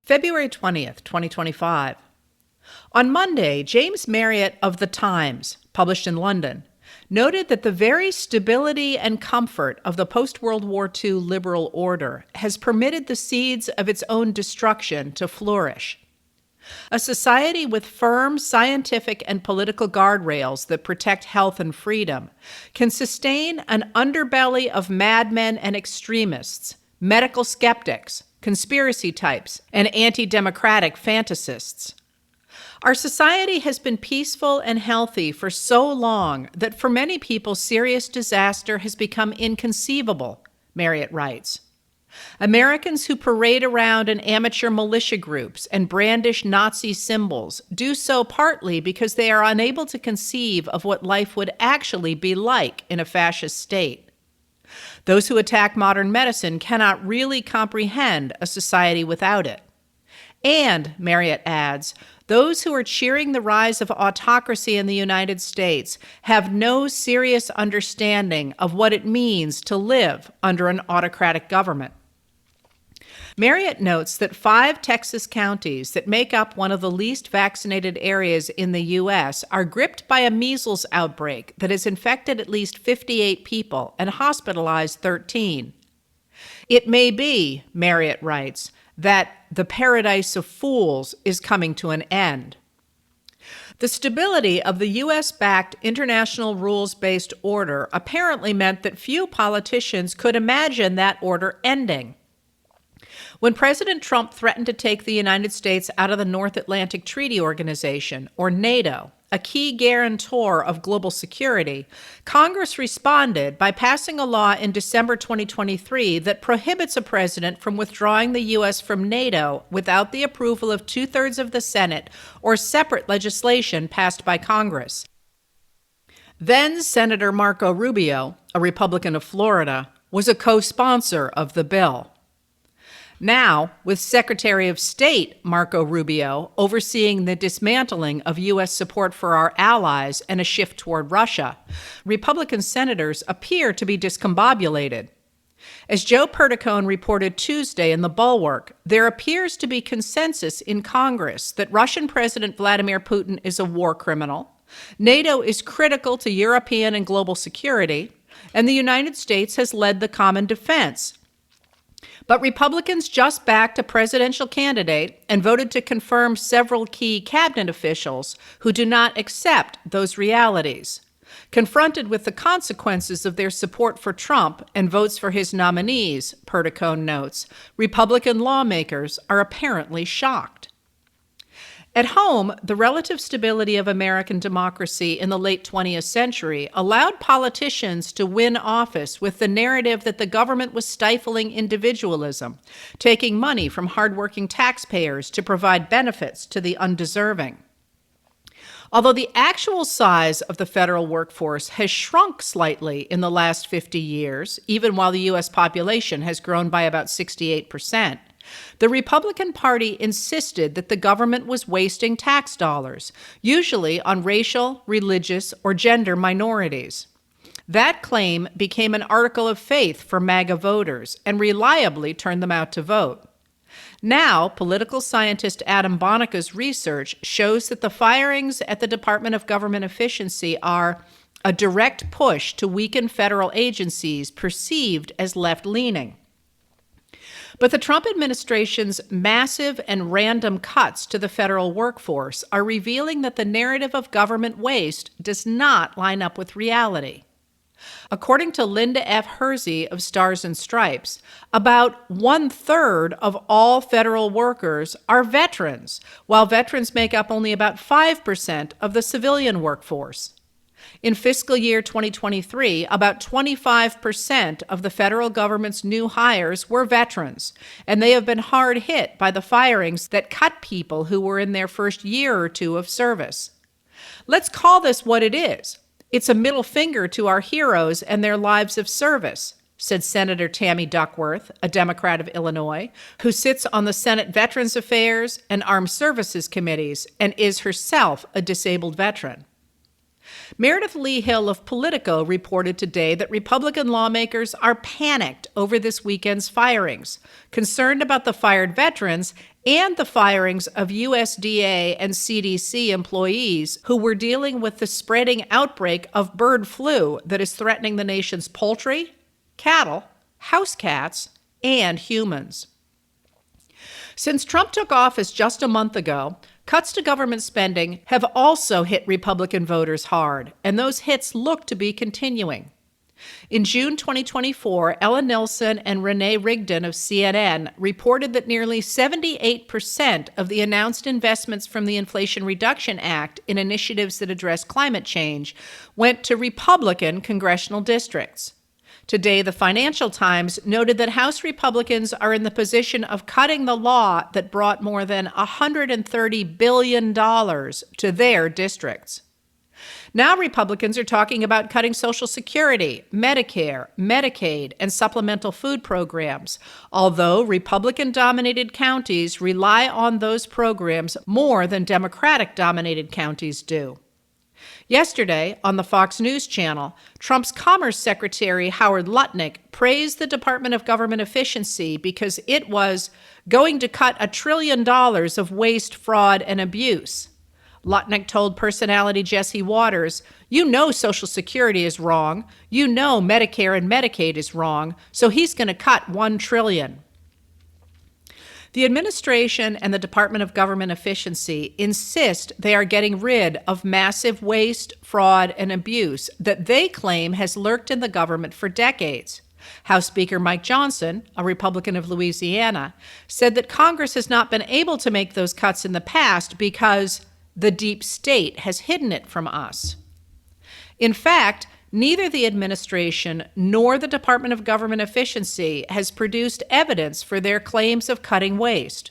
February 20th, 2025. On Monday, James Marriott of The Times, published in London, noted that the very stability and comfort of the post-World War II liberal order has permitted the seeds of its own destruction to flourish. A society with firm scientific and political guardrails that protect health and freedom can sustain an underbelly of madmen and extremists, medical skeptics, conspiracy types, and anti-democratic fantasists. Our society has been peaceful and healthy for so long that for many people serious disaster has become inconceivable, Marriott writes. Americans who parade around in amateur militia groups and brandish Nazi symbols do so partly because they are unable to conceive of what life would actually be like in a fascist state. Those who attack modern medicine cannot really comprehend a society without it. And, Marriott adds, those who are cheering the rise of autocracy in the United States have no serious understanding of what it means to live under an autocratic government. Marriott notes that 5 Texas counties that make up one of the least vaccinated areas in the U.S. are gripped by a measles outbreak that has infected at least 58 people and hospitalized 13. It may be, Marriott writes, that the paradise of fools is coming to an end. The stability of the U.S.-backed international rules-based order apparently meant that few politicians could imagine that order ending. When President Trump threatened to take the United States out of the North Atlantic Treaty Organization, or NATO, a key guarantor of global security, Congress responded by passing a law in December 2023 that prohibits a president from withdrawing the U.S. from NATO without the approval of 2/3 of the Senate or separate legislation passed by Congress. Then Senator Marco Rubio, a Republican of Florida, was a co-sponsor of the bill. Now, with Secretary of State Marco Rubio overseeing the dismantling of U.S. support for our allies and a shift toward Russia, Republican senators appear to be discombobulated. As Joe Perticone reported Tuesday in The Bulwark, there appears to be consensus in Congress that Russian President Vladimir Putin is a war criminal, NATO is critical to European and global security, and the United States has led the common defense. But Republicans just backed a presidential candidate and voted to confirm several key cabinet officials who do not accept those realities. Confronted with the consequences of their support for Trump and votes for his nominees, Perticone notes, Republican lawmakers are apparently shocked. At home, the relative stability of American democracy in the late 20th century allowed politicians to win office with the narrative that the government was stifling individualism, taking money from hardworking taxpayers to provide benefits to the undeserving. Although the actual size of the federal workforce has shrunk slightly in the last 50 years, even while the U.S. population has grown by about 68%, the Republican Party insisted that the government was wasting tax dollars, usually on racial, religious, or gender minorities. That claim became an article of faith for MAGA voters and reliably turned them out to vote. Now, political scientist Adam Bonica's research shows that the firings at the Department of Government Efficiency are a direct push to weaken federal agencies perceived as left-leaning. But the Trump administration's massive and random cuts to the federal workforce are revealing that the narrative of government waste does not line up with reality. According to Linda F. Hersey of Stars and Stripes, about 1/3 of all federal workers are veterans, while veterans make up only about 5% of the civilian workforce. In fiscal year 2023, about 25% of the federal government's new hires were veterans, and they have been hard hit by the firings that cut people who were in their first year or two of service. Let's call this what it is. It's a middle finger to our heroes and their lives of service, said Senator Tammy Duckworth, a Democrat of Illinois, who sits on the Senate Veterans Affairs and Armed Services Committees and is herself a disabled veteran. Meredith Lee Hill of Politico reported today that Republican lawmakers are panicked over this weekend's firings, concerned about the fired veterans and the firings of USDA and CDC employees who were dealing with the spreading outbreak of bird flu that is threatening the nation's poultry, cattle, house cats, and humans. Since Trump took office just a month ago, cuts to government spending have also hit Republican voters hard, and those hits look to be continuing. In June 2024, Ella Nilsen and Renee Rigdon of CNN reported that nearly 78% of the announced investments from the Inflation Reduction Act in initiatives that address climate change went to Republican congressional districts. Today, the Financial Times noted that House Republicans are in the position of cutting the law that brought more than $130 billion to their districts. Now Republicans are talking about cutting Social Security, Medicare, Medicaid, and supplemental food programs, although Republican-dominated counties rely on those programs more than Democratic-dominated counties do. Yesterday, on the Fox News channel, Trump's Commerce Secretary Howard Lutnick praised the Department of Government Efficiency because it was going to cut $1 trillion of waste, fraud, and abuse. Lutnick told personality Jesse Waters, "You know Social Security is wrong. You know Medicare and Medicaid is wrong, so he's going to cut $1 trillion." The administration and the Department of Government Efficiency insist they are getting rid of massive waste, fraud, and abuse that they claim has lurked in the government for decades. House Speaker Mike Johnson, a Republican of Louisiana, said that Congress has not been able to make those cuts in the past because the deep state has hidden it from us. In fact, neither the administration nor the Department of Government Efficiency has produced evidence for their claims of cutting waste.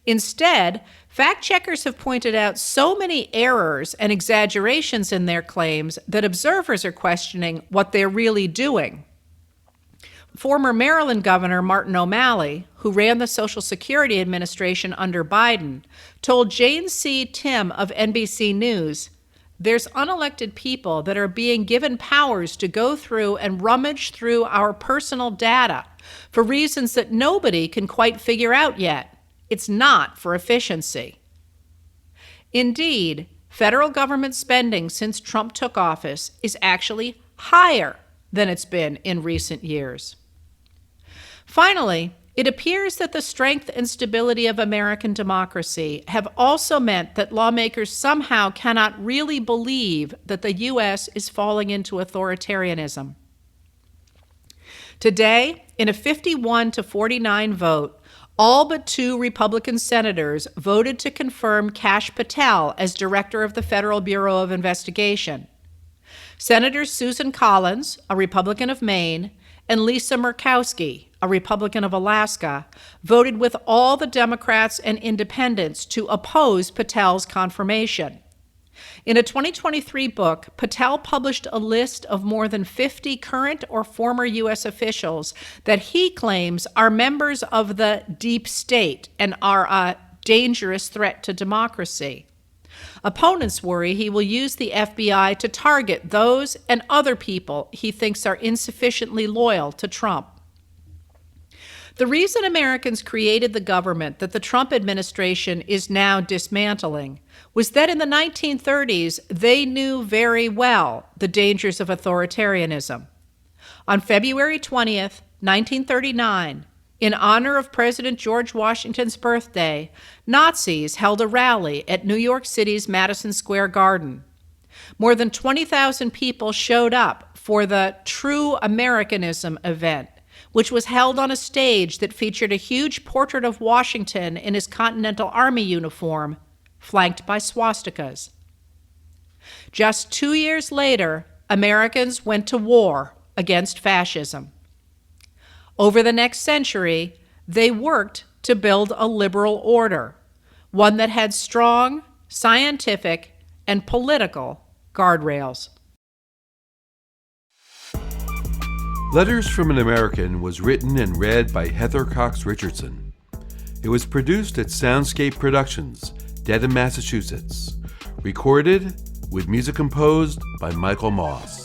Instead, fact-checkers have pointed out so many errors and exaggerations in their claims that observers are questioning what they're really doing. Former Maryland Governor Martin O'Malley, who ran the Social Security Administration under Biden, told Jane C. Tim of NBC News, "There's unelected people that are being given powers to go through and rummage through our personal data for reasons that nobody can quite figure out yet. It's not for efficiency." Indeed, federal government spending since Trump took office is actually higher than it's been in recent years. Finally, it appears that the strength and stability of American democracy have also meant that lawmakers somehow cannot really believe that the U.S. is falling into authoritarianism. Today, in a 51-49 vote, all but 2 Republican senators voted to confirm Kash Patel as director of the Federal Bureau of Investigation. Senators Susan Collins, a Republican of Maine, and Lisa Murkowski, a Republican of Alaska, voted with all the Democrats and independents to oppose Patel's confirmation. In a 2023 book, Patel published a list of more than 50 current or former U.S. officials that he claims are members of the deep state and are a dangerous threat to democracy. Opponents worry he will use the FBI to target those and other people he thinks are insufficiently loyal to Trump. The reason Americans created the government that the Trump administration is now dismantling was that in the 1930s, they knew very well the dangers of authoritarianism. On February 20th, 1939, in honor of President George Washington's birthday, Nazis held a rally at New York City's Madison Square Garden. More than 20,000 people showed up for the True Americanism event, which was held on a stage that featured a huge portrait of Washington in his Continental Army uniform, flanked by swastikas. Just 2 years later, Americans went to war against fascism. Over the next century, they worked to build a liberal order, one that had strong, scientific, and political guardrails. Letters from an American was written and read by Heather Cox Richardson. It was produced at Soundscape Productions, Dedham, Massachusetts. Recorded with music composed by Michael Moss.